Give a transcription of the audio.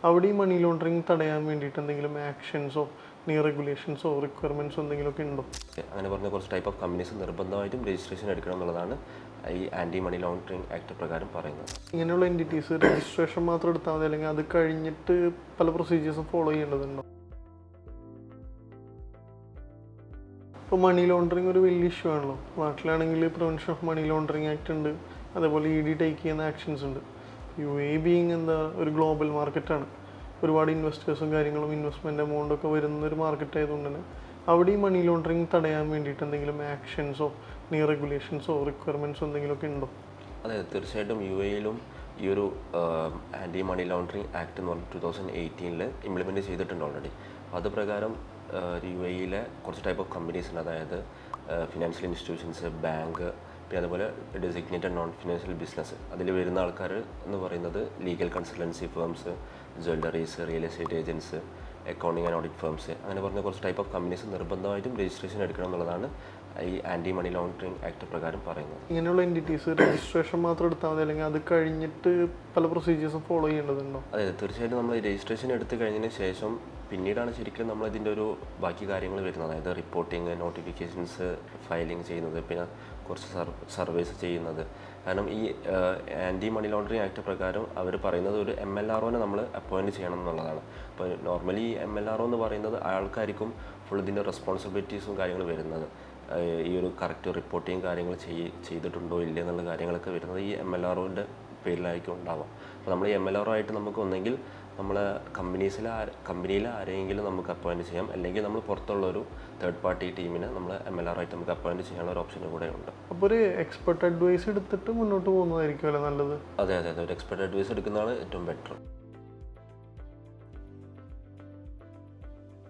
അവിടെ ഈ money laundering തടയാൻ വേണ്ടിയിട്ട് എന്തെങ്കിലും ആക്ഷൻസോ റെഗുലേഷൻസോ റിക്വയർമെൻറ്റ്സോ എന്തെങ്കിലുമൊക്കെ ഉണ്ടോ? അങ്ങനെ പറഞ്ഞ കുറച്ച് ടൈപ്പ് ഓഫ് കമ്പനീസ് നിർബന്ധമായിട്ടും രജിസ്ട്രേഷൻ എടുക്കണം എന്നുള്ളതാണ് ഈ ആൻറ്റി മണി ലോണ്ടറിങ് ആക്ട് പ്രകാരം പറയുന്നത്. ഇങ്ങനെയുള്ള എൻറ്റിറ്റീസ് രജിസ്ട്രേഷൻ മാത്രം എടുത്താൽ മതി, അല്ലെങ്കിൽ അത് കഴിഞ്ഞിട്ട് പല പ്രൊസീജിയേഴ്സും ഫോളോ ചെയ്യേണ്ടതുണ്ടോ? ഇപ്പോൾ മണി ലോണ്ടറിങ് ഒരു വലിയ ഇഷ്യൂ ആണല്ലോ. നാട്ടിലാണെങ്കിൽ prevention of money laundering act ഉണ്ട്, അതേപോലെ ED ടേക്ക് ചെയ്യുന്ന ആക്ഷൻസ് ഉണ്ട്. UAE ബീയിങ് ഒരു ഗ്ലോബൽ മാർക്കറ്റാണ്. ഒരുപാട് ഇൻവെസ്റ്റേഴ്സും കാര്യങ്ങളും ഇൻവെസ്റ്റ്മെൻറ്റ് എമൗണ്ടൊക്കെ വരുന്നൊരു മാർക്കറ്റ് ആയതുകൊണ്ട് തന്നെ അവിടെ ഈ മണി ലോണ്ടറിങ് തടയാൻ വേണ്ടിയിട്ട് എന്തെങ്കിലും ആക്ഷൻസോ റെഗുലേഷൻസോ റിക്വയർമെൻറ്റ്സോ എന്തെങ്കിലുമൊക്കെ ഉണ്ടോ? അതെ, തീർച്ചയായിട്ടും UAE-ലും ഈ ഒരു ആൻറ്റി മണി ലോണ്ടറിങ് ആക്ട് എന്ന് പറഞ്ഞാൽ 2018 ഇംപ്ലിമെൻറ്റ് ചെയ്തിട്ടുണ്ട് ഓൾറെഡി. അത് പ്രകാരം UAE-ലെ കുറച്ച് ടൈപ്പ് ഓഫ് കമ്പനീസ് ഉണ്ട്. അതായത് ഫിനാൻഷ്യൽ ഇൻസ്റ്റിറ്റ്യൂഷൻസ്, ബാങ്ക്, പിന്നെ അതുപോലെ ഡെസിഗ്നേറ്റഡ് നോൺ ഫിനാൻഷ്യൽ ബിസിനസ്. അതിൽ വരുന്ന ആൾക്കാർ എന്ന് പറയുന്നത് legal consultancy firms, jewelleries, real estate agents, accounting and audit firms, അങ്ങനെ പറഞ്ഞ കുറച്ച് ടൈപ്പ് ഓഫ് കമ്പനീസ് നിർബന്ധമായിട്ടും രജിസ്ട്രേഷൻ എടുക്കണം എന്നുള്ളതാണ് ഈ ആൻറ്റി മണി ലോണ്ടറിങ് ആക്ട് പ്രകാരം പറയുന്നത്. ഇങ്ങനെയുള്ള എൻറ്റിറ്റീസ് രജിസ്ട്രേഷൻ മാത്രം എടുത്താൽ മതി, അല്ലെങ്കിൽ അത് കഴിഞ്ഞിട്ട് പല പ്രൊസീജിയേഴ്സും ഫോളോ ചെയ്യേണ്ടതുണ്ടോ? അതെ, തീർച്ചയായിട്ടും നമ്മൾ രജിസ്ട്രേഷൻ എടുത്തു കഴിഞ്ഞതിന് ശേഷം പിന്നീടാണ് ശരിക്കും നമ്മൾ ഇതിൻ്റെ ഒരു ബാക്കി കാര്യങ്ങൾ വരുന്നത്. അതായത് റിപ്പോർട്ടിങ്, നോട്ടിഫിക്കേഷൻസ് ഫയലിംഗ് ചെയ്യുന്നത്, പിന്നെ കുറച്ച് സർവേസ് ചെയ്യുന്നത്. കാരണം ഈ ആൻറ്റി മണി ലോണ്ടറിങ് ആക്ട് പ്രകാരം അവർ പറയുന്നത് ഒരു MLROനെ നമ്മൾ അപ്പോയിൻറ്റ് ചെയ്യണം എന്നുള്ളതാണ്. അപ്പോൾ നോർമലി MLRO എന്ന് പറയുന്നത് അയാൾക്കായിരിക്കും ഫുൾ ഇതിൻ്റെ റെസ്പോൺസിബിലിറ്റീസും കാര്യങ്ങളും വരുന്നത്. ഈ ഒരു കറക്റ്റ് റിപ്പോർട്ടിങ് കാര്യങ്ങൾ ചെയ്തിട്ടുണ്ടോ ഇല്ല എന്നുള്ള കാര്യങ്ങളൊക്കെ വരുന്നത് ഈ MLROൻ്റെ പേരിലായിരിക്കും ഉണ്ടാവാം. അപ്പോൾ നമ്മൾ ഈ MLRO ആയിട്ട് നമുക്ക് ഒന്നെങ്കിൽ നമ്മളെ കമ്പനിയിൽ ആരെങ്കിലും നമുക്ക് അപ്പോയിൻറ്റ് ചെയ്യാം, അല്ലെങ്കിൽ നമ്മൾ പുറത്തുള്ളൊരു തേർഡ് പാർട്ടി ടീമിനെ നമ്മൾ MLRO ആയിട്ട് നമുക്ക് അപ്പോയിൻറ്റ് ചെയ്യാനുള്ള ഒരു ഓപ്ഷനും കൂടെ ഉണ്ട്. അപ്പോൾ ഒരു എക്സ്പെർട്ട് അഡ്വൈസ് എടുത്തിട്ട് മുന്നോട്ട് പോകുന്നതായിരിക്കുമല്ലോ നല്ലത്? അതെ, ഒരു എക്സ്പെർട്ട് അഡ്വൈസ് എടുക്കുന്നതാണ് ഏറ്റവും ബെറ്റർ.